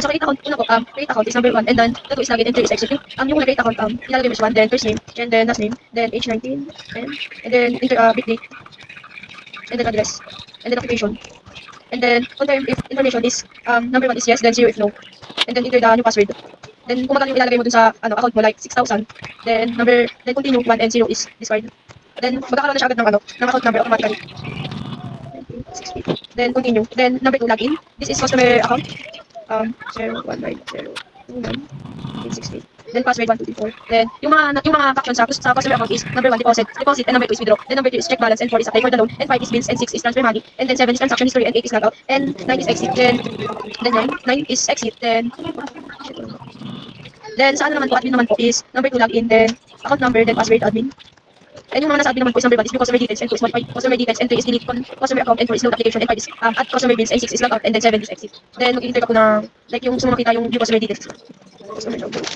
Sa create account, una po, create account is number 1, and then the 2 is login, and 3 is exit. Yung create account, ilalagay mo siya 1, then first name, and then last name, then age 19, and then enter bit date, and then address, and then occupation. And then confirm if information is number 1 is yes, then 0 if no. And then enter the new password. Then kung magkano yung ilalagay mo dun sa account mo, like 6,000, then continue 1 and 0 is discard. Then magkakaroon na siya agad ng account number automatically. Then continue. Then number 2 login. This is customer account. 019029868. Then password 1234. Then yung mga captions sa customer account is number 1 deposit, and number 2 is withdraw. Then number 3 is check balance, and 4 is apply for the loan, and 5 is bills, and 6 is transfer money, and then 7 is transaction history, and 8 is logout, and 9 is exit. Then 9 is exit. Then sa naman po, admin naman po is number 2 login, then account number, then password admin. And yung mga nasa admin naman po is number 1 is view customer details, and 2 is modify customer details, and 3 is delete customer account, and 4 is load application, and 5 is add customer bills, and 6 is logout, and then 7 is exit. Then mag-enter ako na like yung gusto mo makita yung view customer details. Customer account.